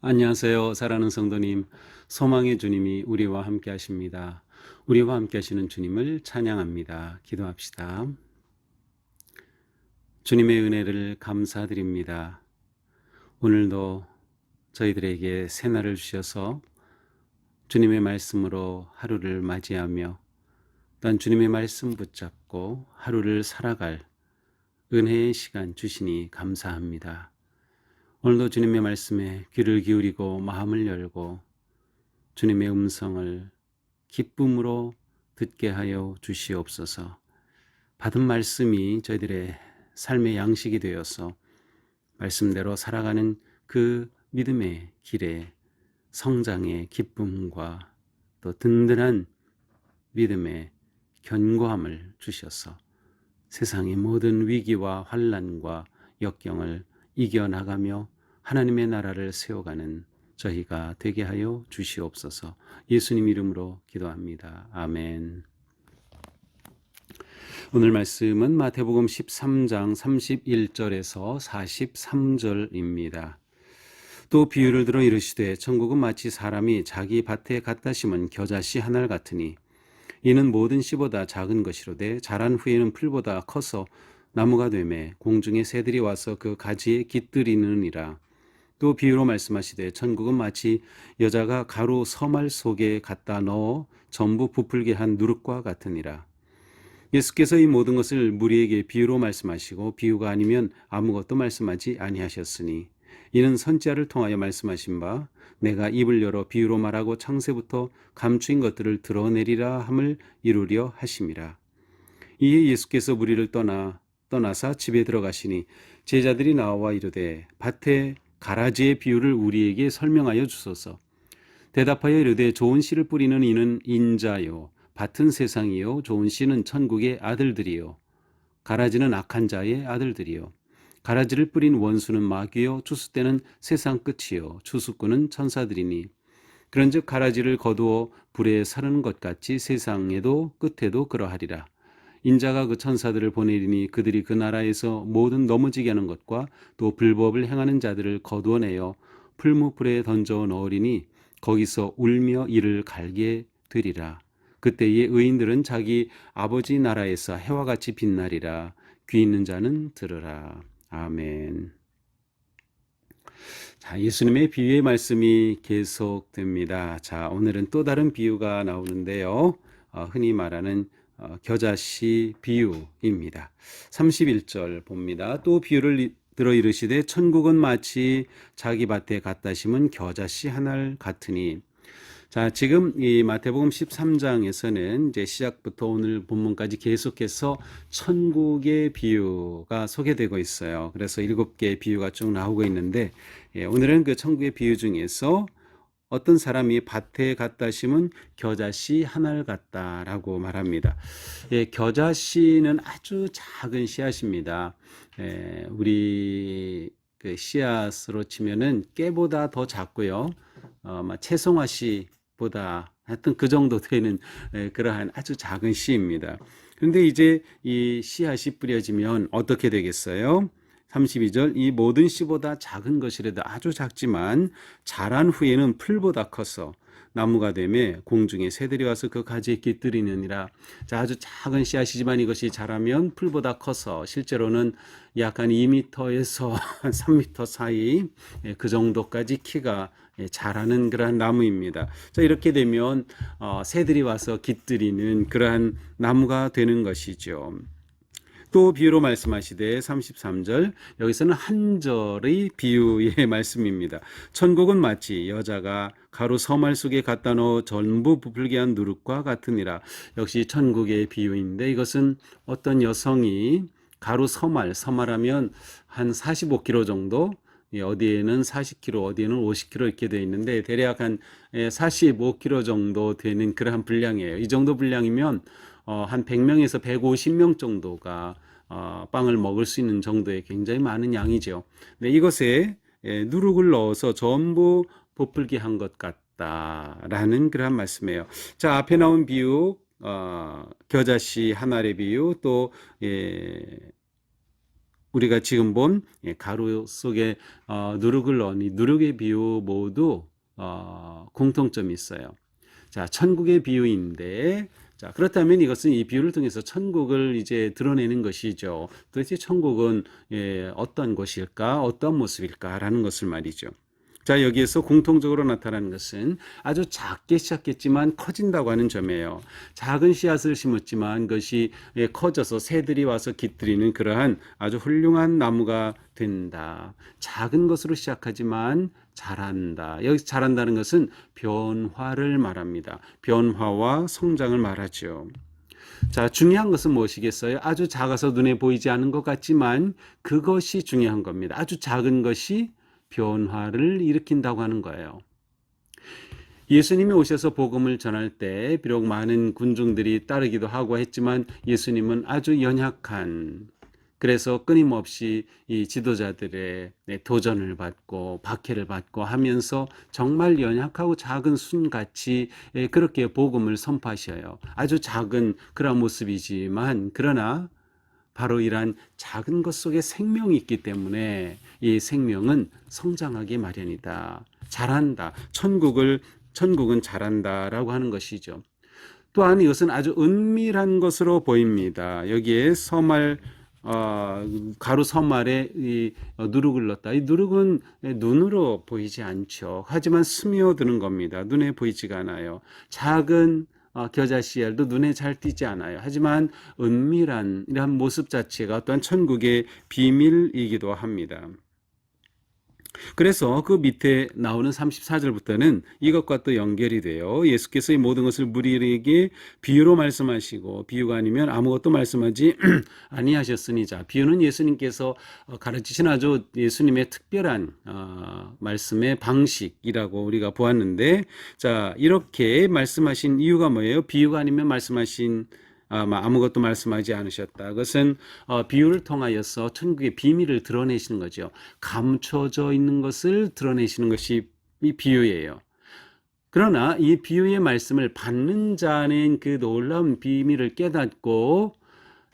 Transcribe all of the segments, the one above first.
안녕하세요. 사랑하는 성도님, 소망의 주님이 우리와 함께 하십니다. 우리와 함께 하시는 주님을 찬양합니다. 기도합시다. 주님의 은혜를 감사드립니다. 오늘도 저희들에게 새날을 주셔서 주님의 말씀으로 하루를 맞이하며 또한 주님의 말씀 붙잡고 하루를 살아갈 은혜의 시간 주시니 감사합니다. 오늘도 주님의 말씀에 귀를 기울이고 마음을 열고 주님의 음성을 기쁨으로 듣게 하여 주시옵소서. 받은 말씀이 저희들의 삶의 양식이 되어서 말씀대로 살아가는 그 믿음의 길에 성장의 기쁨과 또 든든한 믿음의 견고함을 주셔서 세상의 모든 위기와 환난과 역경을 이겨나가며 하나님의 나라를 세워가는 저희가 되게 하여 주시옵소서. 예수님 이름으로 기도합니다. 아멘. 오늘 말씀은 마태복음 13장 31절에서 43절입니다. 또 비유를 들어 이르시되 천국은 마치 사람이 자기 밭에 갖다 심은 겨자씨 한 알 같으니 이는 모든 씨보다 작은 것이로되 자란 후에는 풀보다 커서 나무가 되매 공중의 새들이 와서 그 가지에 깃들이느니라. 또 비유로 말씀하시되 천국은 마치 여자가 가루 서말 속에 갖다 넣어 전부 부풀게 한 누룩과 같으니라. 예수께서 이 모든 것을 무리에게 비유로 말씀하시고 비유가 아니면 아무것도 말씀하지 아니하셨으니 이는 선지자를 통하여 말씀하신 바 내가 입을 열어 비유로 말하고 창세부터 감추인 것들을 드러내리라 함을 이루려 하심이라. 이에 예수께서 무리를 떠나사 집에 들어가시니 제자들이 나와 이르되 밭에 가라지의 비유를 우리에게 설명하여 주소서. 대답하여 이르되 좋은 씨를 뿌리는 이는 인자요 밭은 세상이요 좋은 씨는 천국의 아들들이요 가라지는 악한 자의 아들들이요 가라지를 뿌린 원수는 마귀요 추수때는 세상 끝이요 추수꾼은 천사들이니 그런즉 가라지를 거두어 불에 사르는 것 같이 세상에도 끝에도 그러하리라. 인자가 그 천사들을 보내리니 그들이 그 나라에서 모든 넘어지게 하는 것과 또 불법을 행하는 자들을 거두어내어 풀무불에 던져 넣으리니 거기서 울며 이를 갈게 되리라. 그때의 의인들은 자기 아버지 나라에서 해와 같이 빛나리라. 귀 있는 자는 들으라. 아멘. 자, 예수님의 비유의 말씀이 계속됩니다. 자, 오늘은 또 다른 비유가 나오는데요. 흔히 말하는 겨자씨 비유입니다. 31절 봅니다. 또 비유를 들어 이르시되 천국은 마치 자기 밭에 갖다 심은 겨자씨 한 알 같으니. 자, 지금 이 마태복음 13장에서는 이제 시작부터 오늘 본문까지 계속해서 천국의 비유가 소개되고 있어요. 그래서 7개의 비유가 쭉 나오고 있는데, 오늘은 그 천국의 비유 중에서 어떤 사람이 밭에 갖다 심은 겨자씨 한 알 같다라고 말합니다. 겨자씨는 아주 작은 씨앗입니다. 우리 그 씨앗으로 치면은 깨보다 더 작고요. 채송화 씨보다 하여튼 그 정도 되는 그러한 아주 작은 씨입니다. 그런데 이제 이 씨앗이 뿌려지면 어떻게 되겠어요? 32절 이 모든 씨보다 작은 것이라도 아주 작지만 자란 후에는 풀보다 커서 나무가 되매 공중에 새들이 와서 그 가지에 깃들이느니라. 자, 아주 작은 씨앗이지만 이것이 자라면 풀보다 커서 실제로는 약 한 2m에서 한 3m 사이 그 정도까지 키가 자라는 그러한 나무입니다. 자, 이렇게 되면 새들이 와서 깃들이는 그러한 나무가 되는 것이죠. 또 비유로 말씀하시되 33절 여기서는 한 절의 비유의 말씀입니다. 천국은 마치 여자가 가루 서말 속에 갖다 넣어 전부 부풀게 한 누룩과 같으니라. 역시 천국의 비유인데 이것은 어떤 여성이 가루 서말하면 한 45kg 정도, 어디에는 40kg, 어디에는 50kg 이렇게 되어 있는데 대략 한 45kg 정도 되는 그러한 분량이에요. 이 정도 분량이면 한 100명에서 150명 정도가 빵을 먹을 수 있는 정도의 굉장히 많은 양이죠. 네, 이것에 누룩을 넣어서 전부 부풀게 한 것 같다라는 그러한 말씀이에요. 자, 앞에 나온 비유, 겨자씨 한 알의 비유, 또 우리가 지금 본 가루 속에 누룩을 넣은 이 누룩의 비유 모두 공통점이 있어요. 자, 천국의 비유인데, 자, 그렇다면 이것은 이 비유를 통해서 천국을 이제 드러내는 것이죠. 도대체 천국은 어떤 곳일까, 어떤 모습일까라는 것을 말이죠. 자, 여기에서 공통적으로 나타나는 것은 아주 작게 시작했지만 커진다고 하는 점이에요. 작은 씨앗을 심었지만 그것이 커져서 새들이 와서 깃들이는 그러한 아주 훌륭한 나무가 된다. 작은 것으로 시작하지만 자란다. 여기서 자란다는 것은 변화를 말합니다. 변화와 성장을 말하죠. 자, 중요한 것은 무엇이겠어요? 아주 작아서 눈에 보이지 않는 것 같지만 그것이 중요한 겁니다. 아주 작은 것이 변화를 일으킨다고 하는 거예요. 예수님이 오셔서 복음을 전할 때 비록 많은 군중들이 따르기도 하고 했지만 예수님은 아주 연약한, 그래서 끊임없이 이 지도자들의 도전을 받고 박해를 받고 하면서 정말 연약하고 작은 순같이 그렇게 복음을 선포하셔요. 아주 작은 그런 모습이지만 그러나 바로 이러한 작은 것 속에 생명이 있기 때문에 이 생명은 성장하기 마련이다. 자란다. 천국은 자란다라고 하는 것이죠. 또한 이것은 아주 은밀한 것으로 보입니다. 여기에 가루 서말에 이 누룩을 넣었다. 이 누룩은 눈으로 보이지 않죠. 하지만 스며드는 겁니다. 눈에 보이지가 않아요. 작은 겨자 씨알도 눈에 잘 띄지 않아요. 하지만 은밀한 이러한 모습 자체가 또한 천국의 비밀이기도 합니다. 그래서 그 밑에 나오는 34절부터는 이것과 또 연결이 돼요. 예수께서 이 모든 것을 무리에게 비유로 말씀하시고 비유가 아니면 아무것도 말씀하지 아니하셨으니, 자, 비유는 예수님께서 가르치신 아주 예수님의 특별한 말씀의 방식이라고 우리가 보았는데, 자, 이렇게 말씀하신 이유가 뭐예요? 비유가 아니면 말씀하신 아무것도 말씀하지 않으셨다. 그것은 비유를 통하여서 천국의 비밀을 드러내시는 거죠. 감춰져 있는 것을 드러내시는 것이 이 비유예요. 그러나 이 비유의 말씀을 받는 자는 그 놀라운 비밀을 깨닫고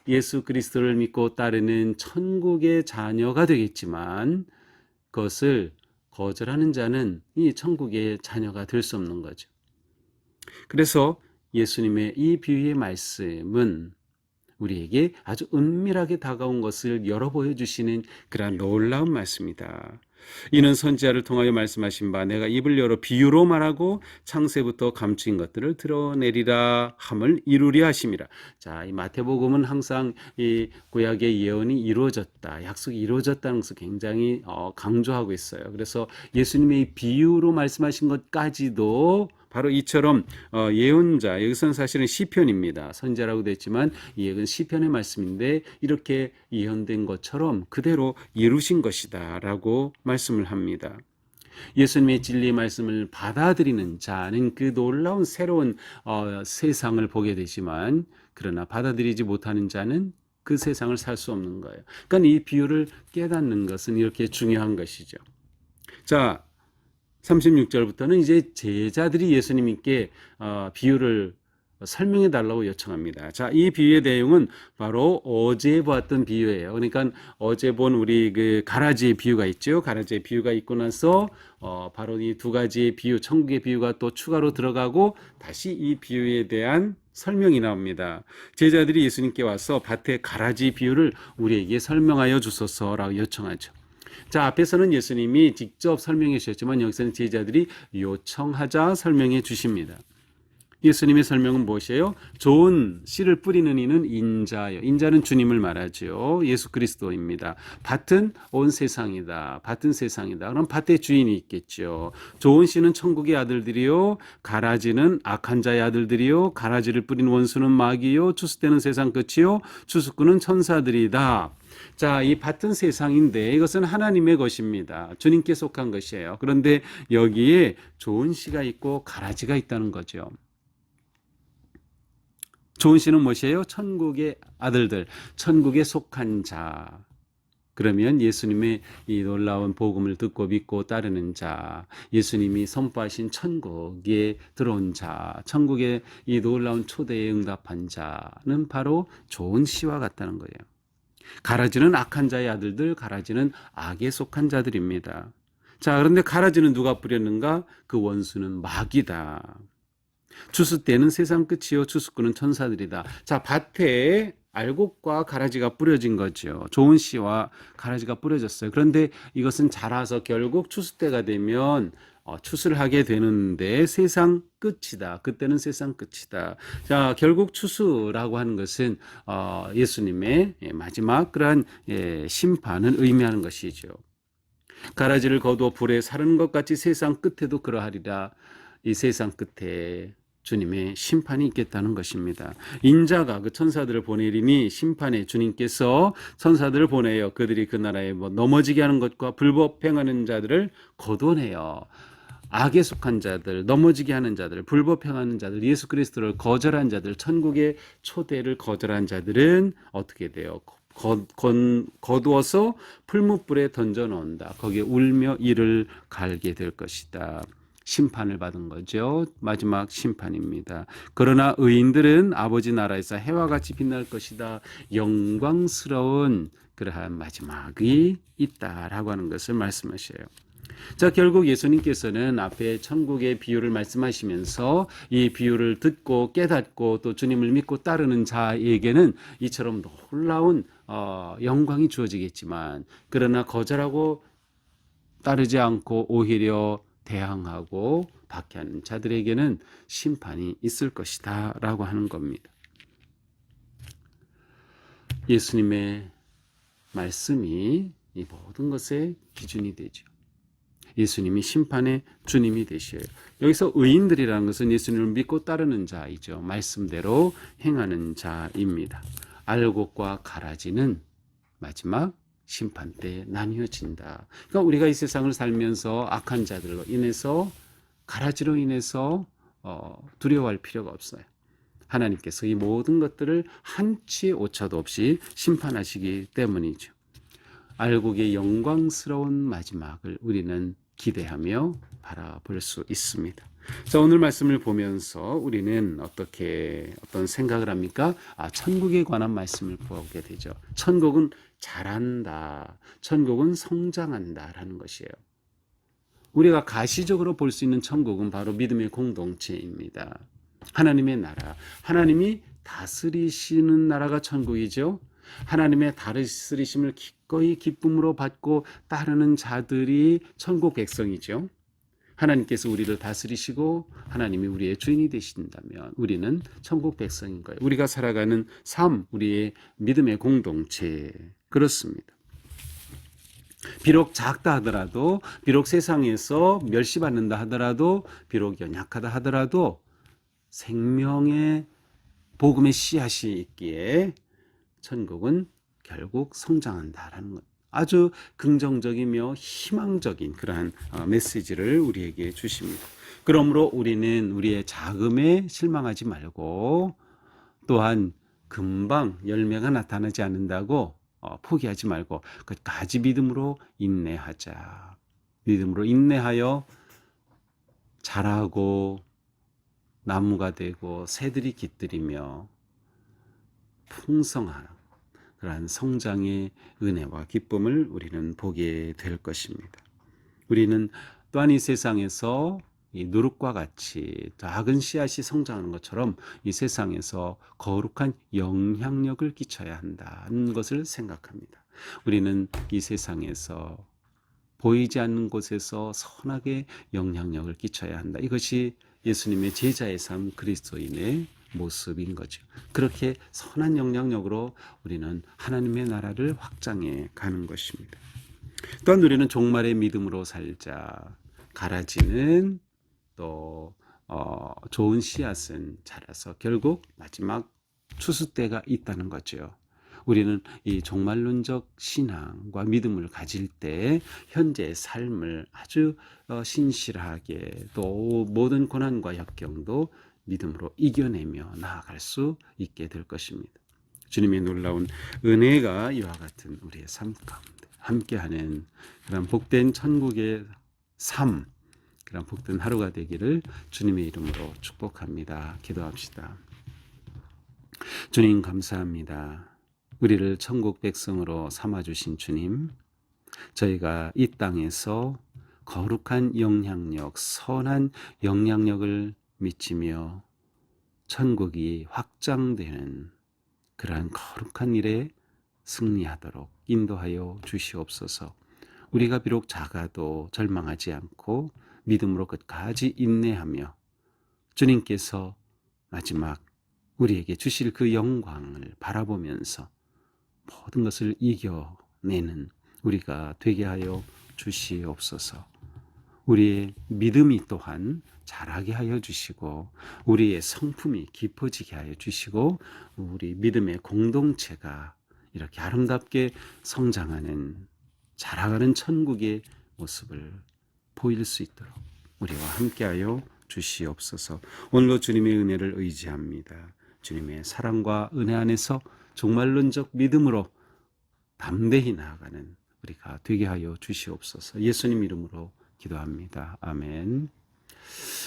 예수 그리스도를 믿고 따르는 천국의 자녀가 되겠지만 그것을 거절하는 자는 이 천국의 자녀가 될 수 없는 거죠. 그래서 예수님의 이 비유의 말씀은 우리에게 아주 은밀하게 다가온 것을 열어 보여주시는 그러한 놀라운 말씀이다. 이는 선지자를 통하여 말씀하신 바 내가 입을 열어 비유로 말하고 창세부터 감추인 것들을 드러내리라 함을 이루리 하심이라. 자, 이 마태복음은 항상 이 구약의 예언이 이루어졌다, 약속이 이루어졌다는 것을 굉장히 강조하고 있어요. 그래서 예수님의 비유로 말씀하신 것까지도 바로 이처럼 예언자, 여기서는 사실은 시편입니다. 선지자라고 됐지만 이건 시편의 말씀인데 이렇게 예언된 것처럼 그대로 이루신 것이다 라고 말씀을 합니다. 예수님의 진리의 말씀을 받아들이는 자는 그 놀라운 새로운 세상을 보게 되지만, 그러나 받아들이지 못하는 자는 그 세상을 살 수 없는 거예요. 그러니까 이 비유를 깨닫는 것은 이렇게 중요한 것이죠. 자, 36절부터는 이제 제자들이 예수님께 비유를 설명해 달라고 요청합니다. 자, 이 비유의 내용은 바로 어제 보았던 비유예요. 그러니까 어제 본 우리 그 가라지의 비유가 있죠. 가라지의 비유가 있고 나서 바로 이 두 가지의 비유, 천국의 비유가 또 추가로 들어가고 다시 이 비유에 대한 설명이 나옵니다. 제자들이 예수님께 와서 밭의 가라지 비유를 우리에게 설명하여 주소서라고 요청하죠. 자, 앞에서는 예수님이 직접 설명해 주셨지만 여기서는 제자들이 요청하자 설명해 주십니다. 예수님의 설명은 무엇이에요? 좋은 씨를 뿌리는 이는 인자요. 인자는 주님을 말하죠. 예수 그리스도입니다. 밭은 온 세상이다. 밭은 세상이다. 그럼 밭의 주인이 있겠죠. 좋은 씨는 천국의 아들들이요. 가라지는 악한 자의 아들들이요. 가라지를 뿌린 원수는 마귀요. 추수되는 세상 끝이요. 추수꾼은 천사들이다. 자, 이 밭은 세상인데 이것은 하나님의 것입니다. 주님께 속한 것이에요. 그런데 여기에 좋은 씨가 있고 가라지가 있다는 거죠. 좋은 씨는 무엇이에요? 천국의 아들들, 천국에 속한 자. 그러면 예수님의 이 놀라운 복음을 듣고 믿고 따르는 자, 예수님이 선포하신 천국에 들어온 자, 천국의 이 놀라운 초대에 응답한 자는 바로 좋은 씨와 같다는 거예요. 가라지는 악한 자의 아들들, 가라지는 악에 속한 자들입니다. 자, 그런데 가라지는 누가 뿌렸는가? 그 원수는 마귀다. 추수 때는 세상 끝이요 추수꾼은 천사들이다. 자, 밭에 알곡과 가라지가 뿌려진 거죠. 좋은 씨와 가라지가 뿌려졌어요. 그런데 이것은 자라서 결국 추수 때가 되면 추수를 하게 되는데 세상 끝이다. 그때는 세상 끝이다. 자, 결국 추수라고 하는 것은 예수님의 마지막 그러한 심판을 의미하는 것이죠. 가라지를 거두어 불에 사르는 것 같이 세상 끝에도 그러하리라. 이 세상 끝에 주님의 심판이 있겠다는 것입니다. 인자가 그 천사들을 보내리니 심판에 주님께서 천사들을 보내어 그들이 그 나라에 넘어지게 하는 것과 불법 행하는 자들을 거둬내어 악에 속한 자들, 넘어지게 하는 자들, 불법 행하는 자들, 예수 그리스도를 거절한 자들, 천국의 초대를 거절한 자들은 어떻게 돼요? 거두어서 풀무불에 던져 놓는다. 거기에 울며 이를 갈게 될 것이다. 심판을 받은 거죠. 마지막 심판입니다. 그러나 의인들은 아버지 나라에서 해와 같이 빛날 것이다. 영광스러운 그러한 마지막이 있다라고 하는 것을 말씀하셔요. 자, 결국 예수님께서는 앞에 천국의 비유를 말씀하시면서 이 비유를 듣고 깨닫고 또 주님을 믿고 따르는 자에게는 이처럼 놀라운 영광이 주어지겠지만, 그러나 거절하고 따르지 않고 오히려 대항하고 박해하는 자들에게는 심판이 있을 것이다 라고 하는 겁니다. 예수님의 말씀이 이 모든 것의 기준이 되죠. 예수님이 심판의 주님이 되셔요. 여기서 의인들이라는 것은 예수님을 믿고 따르는 자이죠. 말씀대로 행하는 자입니다. 알곡과 가라지는 마지막 심판 때 나뉘어진다. 그러니까 우리가 이 세상을 살면서 악한 자들로 인해서, 가라지로 인해서 두려워할 필요가 없어요. 하나님께서 이 모든 것들을 한치의 오차도 없이 심판하시기 때문이죠. 알곡의 영광스러운 마지막을 우리는 기대하며 바라볼 수 있습니다. 자, 오늘 말씀을 보면서 우리는 어떤 생각을 합니까? 천국에 관한 말씀을 보게 되죠. 천국은 자란다. 천국은 성장한다라는 것이에요. 우리가 가시적으로 볼 수 있는 천국은 바로 믿음의 공동체입니다. 하나님의 나라, 하나님이 다스리시는 나라가 천국이죠. 하나님의 다스리심을 기꺼이 기쁨으로 받고 따르는 자들이 천국 백성이죠. 하나님께서 우리를 다스리시고 하나님이 우리의 주인이 되신다면 우리는 천국 백성인 거예요. 우리가 살아가는 삶, 우리의 믿음의 공동체, 그렇습니다. 비록 작다 하더라도, 비록 세상에서 멸시받는다 하더라도, 비록 연약하다 하더라도 생명의 복음의 씨앗이 있기에 천국은 결국 성장한다라는 것. 아주 긍정적이며 희망적인 그러한 메시지를 우리에게 주십니다. 그러므로 우리는 우리의 자금에 실망하지 말고, 또한 금방 열매가 나타나지 않는다고 포기하지 말고 끝까지 믿음으로 인내하자. 믿음으로 인내하여 자라고 나무가 되고 새들이 깃들이며 풍성한 그러한 성장의 은혜와 기쁨을 우리는 보게 될 것입니다. 우리는 또한 이 세상에서 이 누룩과 같이 작은 씨앗이 성장하는 것처럼 이 세상에서 거룩한 영향력을 끼쳐야 한다는 것을 생각합니다. 우리는 이 세상에서 보이지 않는 곳에서 선하게 영향력을 끼쳐야 한다. 이것이 예수님의 제자의 삶, 그리스도인의 모습인 거죠. 그렇게 선한 영향력으로 우리는 하나님의 나라를 확장해 가는 것입니다. 또한 우리는 종말의 믿음으로 살자. 가라지는 또 좋은 씨앗은 자라서 결국 마지막 추수 때가 있다는 거죠. 우리는 이 종말론적 신앙과 믿음을 가질 때 현재의 삶을 아주 신실하게, 또 모든 고난과 역경도 믿음으로 이겨내며 나아갈 수 있게 될 것입니다. 주님의 놀라운 은혜가 이와 같은 우리의 삶 가운데 함께하는 그런 복된 천국의 삶, 그런 복된 하루가 되기를 주님의 이름으로 축복합니다. 기도합시다. 주님 감사합니다. 우리를 천국 백성으로 삼아주신 주님, 저희가 이 땅에서 거룩한 영향력, 선한 영향력을 미치며 천국이 확장되는 그러한 거룩한 일에 승리하도록 인도하여 주시옵소서. 우리가 비록 작아도 절망하지 않고 믿음으로 끝까지 인내하며 주님께서 마지막 우리에게 주실 그 영광을 바라보면서 모든 것을 이겨내는 우리가 되게 하여 주시옵소서. 우리의 믿음이 또한 자라게 하여 주시고 우리의 성품이 깊어지게 하여 주시고 우리 믿음의 공동체가 이렇게 아름답게 성장하는 자라가는 천국의 모습을 보일 수 있도록 우리와 함께하여 주시옵소서. 오늘도 주님의 은혜를 의지합니다. 주님의 사랑과 은혜 안에서 종말론적 믿음으로 담대히 나아가는 우리가 되게 하여 주시옵소서. 예수님 이름으로 기도합니다. 아멘.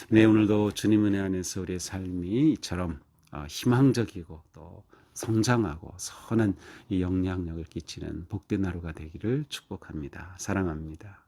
네, 오늘도 주님 은혜 안에서 우리의 삶이 이처럼 희망적이고 또 성장하고 선한 이 영향력을 끼치는 복된 하루가 되기를 축복합니다. 사랑합니다.